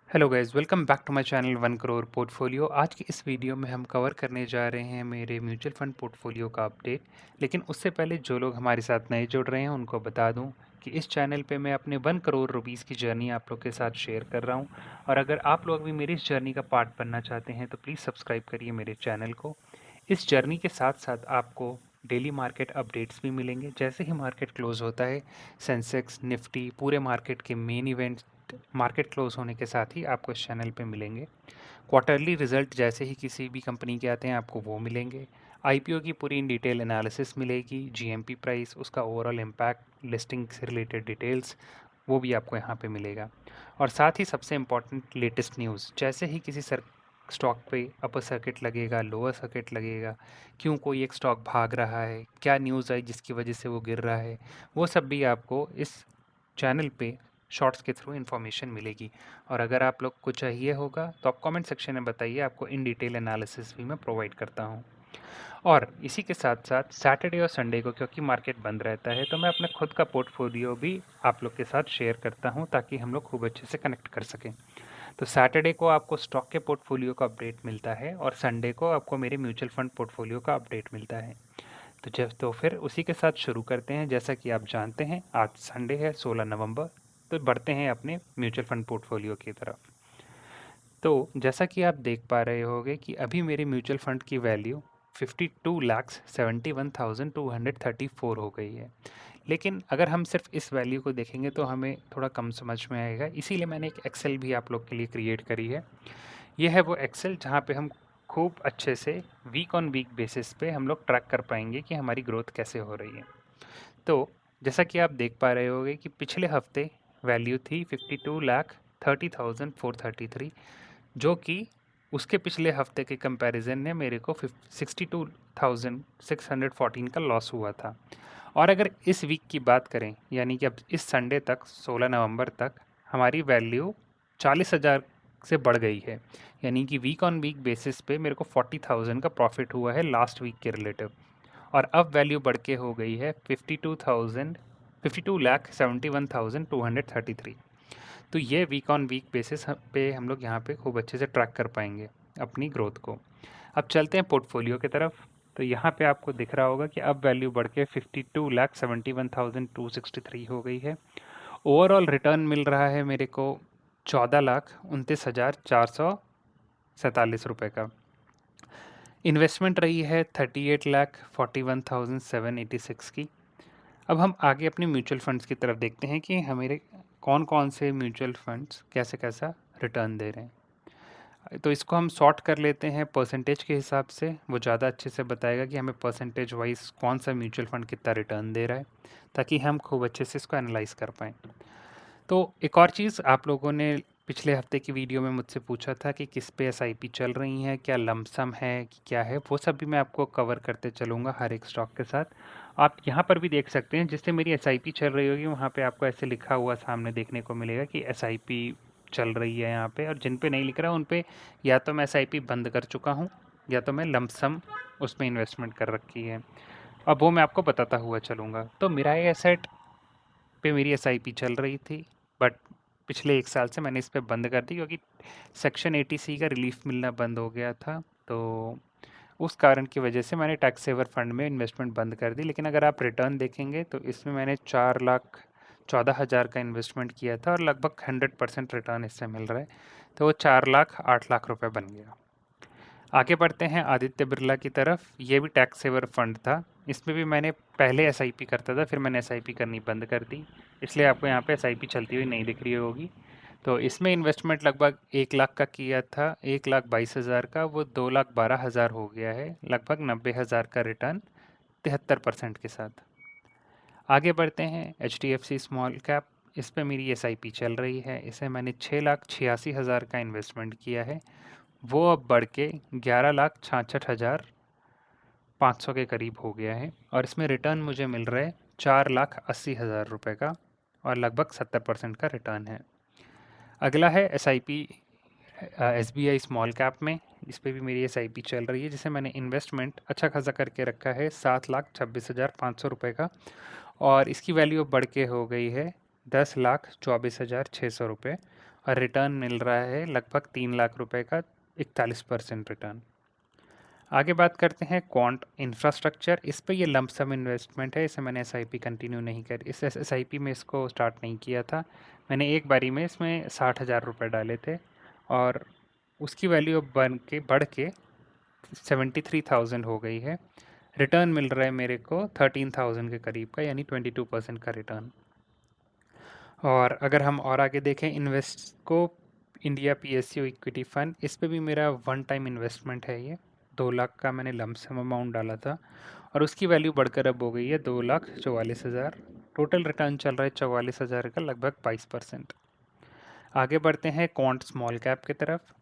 Hello guys, welcome back to my channel 1 crore portfolio. आज की इस वीडियो में हम कवर करने जा रहे हैं मेरे म्यूचुअल फंड पोर्टफोलियो का अपडेट। लेकिन उससे पहले जो लोग हमारे साथ नए जुड़ रहे हैं उनको बता दूं कि इस चैनल पे मैं अपने 1 करोड़ रुपीस की जर्नी आप लोग के साथ शेयर कर रहा हूं। और अगर आप लोग भी मेरी इस जर्नी का पार्ट बनना चाहते हैं तो प्लीज़ सब्सक्राइब करिए मेरे चैनल को। इस जर्नी के साथ साथ आपको डेली मार्केट अपडेट्स भी मिलेंगे। जैसे ही मार्केट क्लोज होता है, सेंसेक्स, निफ्टी, पूरे मार्केट के मेन इवेंट्स मार्केट क्लोज होने के साथ ही आपको इस चैनल पे मिलेंगे। क्वार्टरली रिजल्ट जैसे ही किसी भी कंपनी के आते हैं आपको वो मिलेंगे। आईपीओ की पूरी इन डिटेल एनालिसिस मिलेगी, जीएमपी प्राइस, उसका ओवरऑल इम्पैक्ट, लिस्टिंग से रिलेटेड डिटेल्स, वो भी आपको यहाँ पे मिलेगा। और साथ ही सबसे इम्पॉर्टेंट लेटेस्ट न्यूज़, जैसे ही किसी स्टॉक पे अपर सर्किट लगेगा, लोअर सर्किट लगेगा, क्यों कोई एक स्टॉक भाग रहा है, क्या न्यूज़ आई जिसकी वजह से वो गिर रहा है, वो सब भी आपको इस चैनल पे शॉर्ट्स के थ्रू इन्फॉर्मेशन मिलेगी। और अगर आप लोग को चाहिए होगा तो आप कमेंट सेक्शन में बताइए, आपको इन डिटेल एनालिसिस भी मैं प्रोवाइड करता हूँ। और इसी के साथ साथ सैटरडे और संडे को क्योंकि मार्केट बंद रहता है तो मैं अपने खुद का पोर्टफोलियो भी आप लोग के साथ शेयर करता हूँ ताकि हम लोग खूब अच्छे से कनेक्ट कर सकें। तो सैटरडे को आपको स्टॉक के पोर्टफोलियो का अपडेट मिलता है और संडे को आपको मेरे म्यूचुअल फंड पोर्टफोलियो का अपडेट मिलता है। तो फिर उसी के साथ शुरू करते हैं। जैसा कि आप जानते हैं आज संडे है 16 नवंबर। तो बढ़ते हैं अपने म्यूचुअल फंड पोर्टफोलियो की तरफ। तो जैसा कि आप देख पा रहे होंगे कि अभी मेरे म्यूचुअल फंड की वैल्यू 52,71,234 हो गई है। लेकिन अगर हम सिर्फ इस वैल्यू को देखेंगे तो हमें थोड़ा कम समझ में आएगा, इसीलिए मैंने एक एक्सेल भी आप लोग के लिए क्रिएट करी है। ये है वो एक्सेल जहाँ पे हम खूब अच्छे से वीक ऑन वीक बेसिस पे हम लोग ट्रैक कर पाएंगे कि हमारी ग्रोथ कैसे हो रही है। तो जैसा कि आप देख पा रहे होंगे कि पिछले हफ्ते वैल्यू थी 52,30,433, जो कि उसके पिछले हफ्ते के कंपैरिजन में मेरे को 62,614 का लॉस हुआ था। और अगर इस वीक की बात करें, यानी कि अब इस संडे तक 16 नवंबर तक हमारी वैल्यू 40,000 से बढ़ गई है। यानी कि वीक ऑन वीक बेसिस पे मेरे को 40,000 का प्रॉफिट हुआ है लास्ट वीक के रिलेटिव। और अब वैल्यू बढ़ के हो गई है 52,71,233। तो ये वीक ऑन वीक बेसिस पे हम लोग यहाँ पे खूब अच्छे से ट्रैक कर पाएंगे अपनी ग्रोथ को। अब चलते हैं पोर्टफोलियो की तरफ। तो यहाँ पे आपको दिख रहा होगा कि अब वैल्यू बढ़ के 52,71,263 हो गई है। ओवरऑल रिटर्न मिल रहा है मेरे को 14,29,447 रुपये का। इन्वेस्टमेंट रही है 38,41,786 की। अब हम आगे अपने म्यूचुअल फंड्स की तरफ देखते हैं कि हमारे कौन कौन से म्यूचुअल फंड्स कैसे कैसा रिटर्न दे रहे हैं। तो इसको हम सॉर्ट कर लेते हैं परसेंटेज के हिसाब से, वो ज़्यादा अच्छे से बताएगा कि हमें परसेंटेज वाइज कौन सा म्यूचुअल फंड कितना रिटर्न दे रहा है, ताकि हम खूब अच्छे से इसको एनालाइज कर पाएँ। तो एक और चीज़ आप लोगों ने पिछले हफ्ते की वीडियो में मुझसे पूछा था कि किस पे एसआईपी चल रही है, क्या लमसम है कि क्या है, वो सब भी मैं आपको कवर करते चलूँगा हर एक स्टॉक के साथ। आप यहाँ पर भी देख सकते हैं जिससे मेरी एसआईपी चल रही होगी, वहाँ पे आपको ऐसे लिखा हुआ सामने देखने को मिलेगा कि एसआईपी चल रही है यहाँ पे। और जिन पे नहीं लिख रहा उन पे या तो मैं एसआईपी बंद कर चुका हूँ या तो मैं लमसम उसमें इन्वेस्टमेंट कर रखी है। अब वो मैं आपको बताता हुआ चलूँगा। तो मिराई एसेट पे मेरी एसआईपी चल रही थी, बट पिछले 1 साल से मैंने इस पे बंद कर दी क्योंकि सेक्शन 80C का रिलीफ मिलना बंद हो गया था। तो उस कारण की वजह से मैंने टैक्स सेवर फंड में इन्वेस्टमेंट बंद कर दी। लेकिन अगर आप रिटर्न देखेंगे तो इसमें मैंने 4,14,000 का इन्वेस्टमेंट किया था और लगभग 100% रिटर्न इससे मिल रहा है। तो वो 4,08,00,000 रुपये बन गया। आगे बढ़ते हैं आदित्य बिरला की तरफ। ये भी टैक्स सेवर फंड था। इसमें भी मैंने पहले एसआईपी करता था, फिर मैंने एसआईपी करनी बंद कर दी, इसलिए आपको यहाँ पे एसआईपी चलती हुई नहीं दिख रही होगी। तो इसमें इन्वेस्टमेंट लगभग 1 लाख का किया था, 1,22,000 का, वो 2,12,000 हो गया है, लगभग 90,000 का रिटर्न 73% के साथ। आगे बढ़ते हैं HDFC स्मॉल कैप। इस पे मेरी एसआईपी चल रही है। इसे मैंने 6,86,000 का इन्वेस्टमेंट किया है। वो अब बढ़ के 11,66,500 के करीब हो गया है और इसमें रिटर्न मुझे मिल रहा है 4,80,000 रुपये का और लगभग 70% का रिटर्न है। अगला है SIP SBI स्मॉल कैप में। इस पे भी मेरी SIP चल रही है, जिसे मैंने इन्वेस्टमेंट अच्छा खासा करके रखा है 7,26,500 रुपये का और इसकी वैल्यू बढ़ के हो गई है 10,24,600 रुपये और रिटर्न मिल रहा है लगभग 3 लाख रुपए का 41% रिटर्न। आगे बात करते हैं क्वांट इंफ्रास्ट्रक्चर। इस पे ये लंप सम इन्वेस्टमेंट है, इसे मैंने एसआईपी कंटिन्यू नहीं कर इस एसआईपी में इसको स्टार्ट नहीं किया था। मैंने एक बारी में इसमें 60,000 रुपये डाले थे और उसकी वैल्यू अब बढ़ के 73,000 हो गई है। रिटर्न मिल रहा है मेरे को 13,000 के करीब का, यानी 22% का रिटर्न। और अगर हम और आगे देखें इन्वेस्टस्कोप इंडिया पीएसयू इक्विटी फंड, इस पे भी मेरा वन टाइम इन्वेस्टमेंट है। ये 2 लाख का मैंने लमसम अमाउंट डाला था और उसकी वैल्यू बढ़कर अब हो गई है 2,44,000। टोटल रिटर्न चल रहा है 44,000 का, लगभग 22%। आगे बढ़ते हैं क्वांट स्मॉल कैप की तरफ।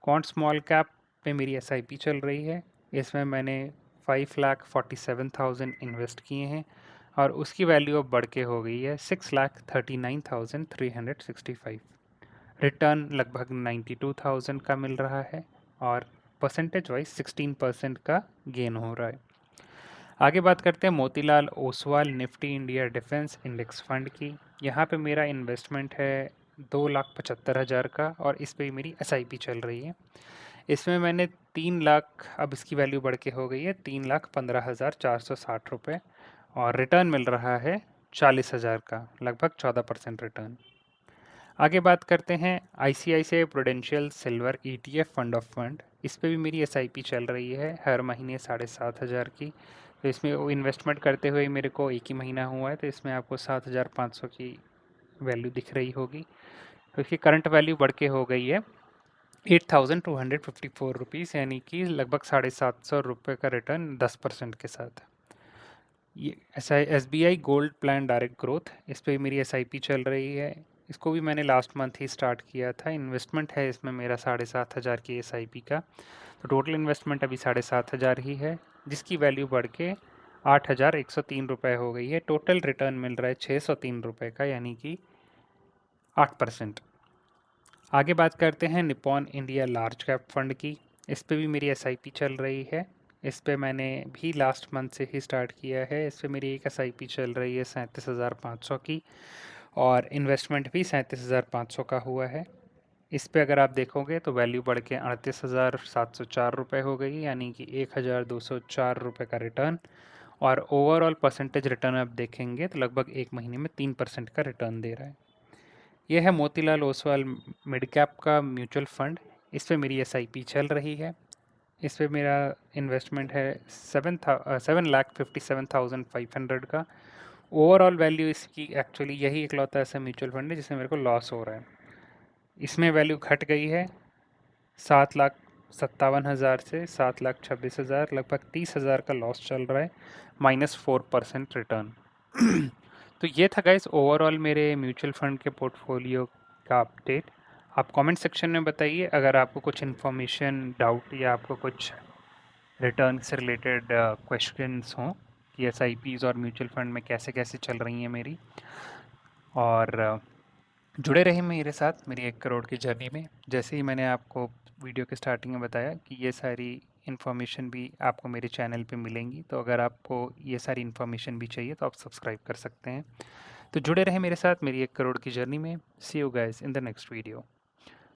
क्वांट स्मॉल कैप पे मेरी एसआईपी चल रही है। इसमें मैंने 5,47,000 इन्वेस्ट किए हैं और उसकी वैल्यू अब बढ़ के हो गई है 6,39,365। रिटर्न लगभग 92,000 का मिल रहा है और परसेंटेज वाइज 16% का गेन हो रहा है। आगे बात करते हैं Motilal Oswal Nifty India defence index fund की। यहाँ पे मेरा इन्वेस्टमेंट है 2,75,000 का और इस पे मेरी एसआईपी चल रही है। इसमें मैंने 3 लाख, अब इसकी वैल्यू बढ़ के हो गई है 3,15,460 रुपये और रिटर्न मिल रहा है 40,000 का, लगभग 14% रिटर्न। आगे बात करते हैं ICICI prudential silver ETF fund of fund. इस पे भी मेरी एसआईपी चल रही है हर महीने 7,500 की। तो इसमें वो इन्वेस्टमेंट करते हुए मेरे को एक ही महीना हुआ है, तो इसमें आपको 7,500 की वैल्यू दिख रही होगी। तो इसकी करंट वैल्यू बढ़ के हो गई है 8,254 रुपीज़, यानी कि लगभग 750 रुपये का रिटर्न 10% के साथ। ये SBI gold plan direct growth, इस पे मेरी एसआईपी चल रही है। इसको भी मैंने लास्ट मंथ ही स्टार्ट किया था। इन्वेस्टमेंट है इसमें मेरा 7,500 की एसआईपी का। तो टोटल इन्वेस्टमेंट अभी 7,500 ही है, जिसकी वैल्यू बढ़ के 8,103 रुपये हो गई है। टोटल रिटर्न मिल रहा है 603 रुपये का, यानी कि 8%। आगे बात करते हैं Nippon India large cap fund की। इस पे भी मेरी एसआईपी चल रही है। इस पे मैंने भी लास्ट मंथ से ही स्टार्ट किया है। इस पे मेरी एक एसआईपी चल रही है 37,500 की और इन्वेस्टमेंट भी 37,500 का हुआ है। इस पे अगर आप देखोगे तो वैल्यू बढ़ के 38,704 रुपये हो गई, यानी कि 1,204 रुपये का रिटर्न। और ओवरऑल परसेंटेज रिटर्न आप देखेंगे तो लगभग एक महीने में 3% का रिटर्न दे रहा है। यह है मोतीलाल ओसवाल मिड कैप का म्यूचुअल फंड। इस पे मेरी एसआईपी चल रही है। इस पे मेरा इन्वेस्टमेंट है 7,57,500 का। ओवरऑल वैल्यू इसकी एक्चुअली यही इकलौता ऐसा म्यूचुअल फंड है जिसमें मेरे को लॉस हो रहा है। इसमें वैल्यू घट गई है 7,57,000 से 7,26,000, लगभग 30,000 का लॉस चल रहा है, -4% रिटर्न। तो ये था गाइस ओवरऑल मेरे म्यूचुअल फंड के पोर्टफोलियो का अपडेट। आप कमेंट सेक्शन में बताइए अगर आपको कुछ इन्फॉर्मेशन डाउट या आपको कुछ रिटर्न से रिलेटेड क्वेश्चंस हों कि एसआईपीज़ और म्यूचुअल फंड में कैसे कैसे चल रही हैं मेरी। और जुड़े रहे मेरे साथ मेरी 1 करोड़ की जर्नी में। जैसे ही मैंने आपको वीडियो के स्टार्टिंग में बताया कि ये सारी इन्फॉर्मेशन भी आपको मेरे चैनल पे मिलेंगी, तो अगर आपको ये सारी इन्फॉर्मेशन भी चाहिए तो आप सब्सक्राइब कर सकते हैं। तो जुड़े रहे मेरे साथ मेरी 1 करोड़ की जर्नी में। See you guys in the next video.